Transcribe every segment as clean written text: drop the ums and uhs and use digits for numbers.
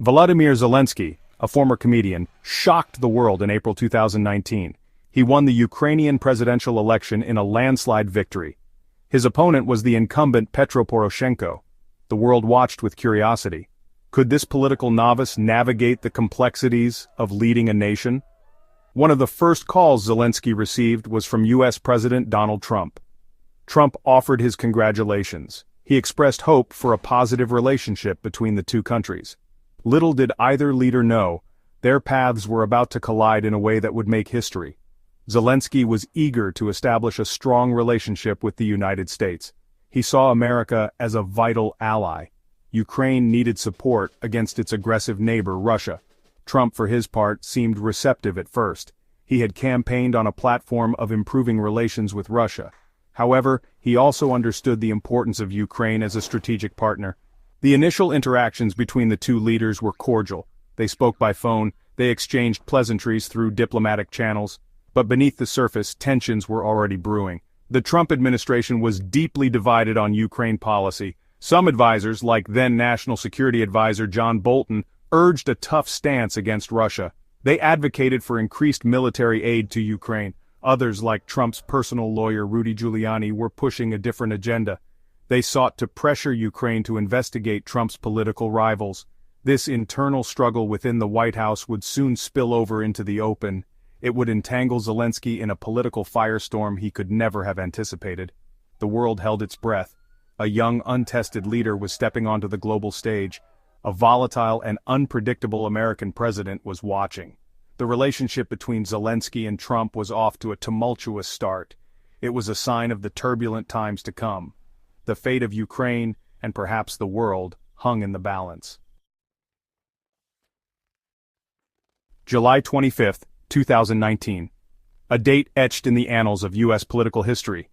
Volodymyr Zelensky, a former comedian, shocked the world in April 2019. He won the Ukrainian presidential election in a landslide victory. His opponent was the incumbent Petro Poroshenko. The world watched with curiosity. Could this political novice navigate the complexities of leading a nation? One of the first calls Zelensky received was from U.S. President Donald Trump. Trump offered his congratulations. He expressed hope for a positive relationship between the two countries. Little did either leader know, their paths were about to collide in a way that would make history. Zelensky was eager to establish a strong relationship with the United States. He saw America as a vital ally. Ukraine needed support against its aggressive neighbor, Russia. Trump, for his part, seemed receptive at first. He had campaigned on a platform of improving relations with Russia. However, he also understood the importance of Ukraine as a strategic partner. The initial interactions between the two leaders were cordial. They spoke by phone, they exchanged pleasantries through diplomatic channels. But beneath the surface, tensions were already brewing. The Trump administration was deeply divided on Ukraine policy. Some advisors, like then National Security Advisor John Bolton, urged a tough stance against Russia. They advocated for increased military aid to Ukraine. Others, like Trump's personal lawyer Rudy Giuliani, were pushing a different agenda. They sought to pressure Ukraine to investigate Trump's political rivals. This internal struggle within the White House would soon spill over into the open. It would entangle Zelensky in a political firestorm he could never have anticipated. The world held its breath. A young, untested leader was stepping onto the global stage. A volatile and unpredictable American president was watching. The relationship between Zelensky and Trump was off to a tumultuous start. It was a sign of the turbulent times to come. The fate of Ukraine, and perhaps the world, hung in the balance. July 25, 2019. A date etched in the annals of U.S. political history.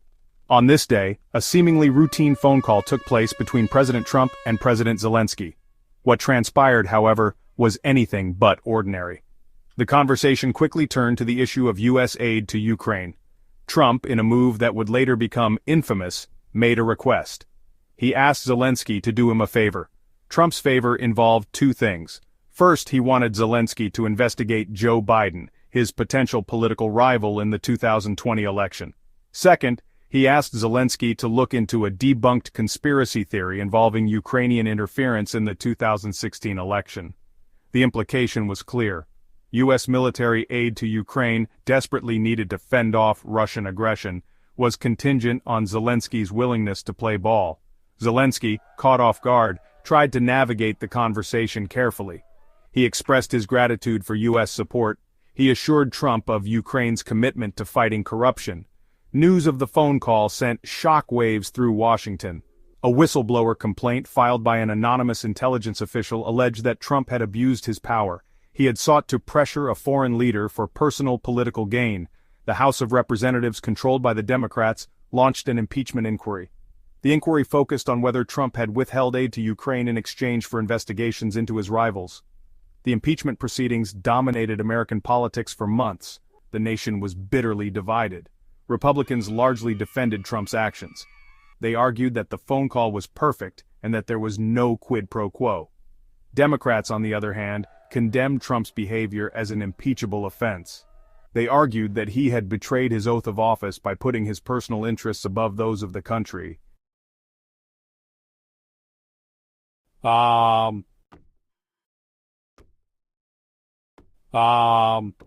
On this day, a seemingly routine phone call took place between President Trump and President Zelensky. What transpired, however, was anything but ordinary. The conversation quickly turned to the issue of U.S. aid to Ukraine. Trump, in a move that would later become infamous, made a request. He asked Zelensky to do him a favor. Trump's favor involved two things. First, he wanted Zelensky to investigate Joe Biden, his potential political rival in the 2020 election. Second, he asked Zelensky to look into a debunked conspiracy theory involving Ukrainian interference in the 2016 election. The implication was clear. U.S. military aid to Ukraine, desperately needed to fend off Russian aggression, was contingent on Zelensky's willingness to play ball. Zelensky, caught off guard, tried to navigate the conversation carefully. He expressed his gratitude for U.S. support. He assured Trump of Ukraine's commitment to fighting corruption. News of the phone call sent shockwaves through Washington. A whistleblower complaint filed by an anonymous intelligence official alleged that Trump had abused his power. He had sought to pressure a foreign leader for personal political gain. The House of Representatives, controlled by the Democrats, launched an impeachment inquiry. The inquiry focused on whether Trump had withheld aid to Ukraine in exchange for investigations into his rivals. The impeachment proceedings dominated American politics for months. The nation was bitterly divided. Republicans largely defended Trump's actions. They argued that the phone call was perfect and that there was no quid pro quo. Democrats, on the other hand, condemned Trump's behavior as an impeachable offense. They argued that he had betrayed his oath of office by putting his personal interests above those of the country.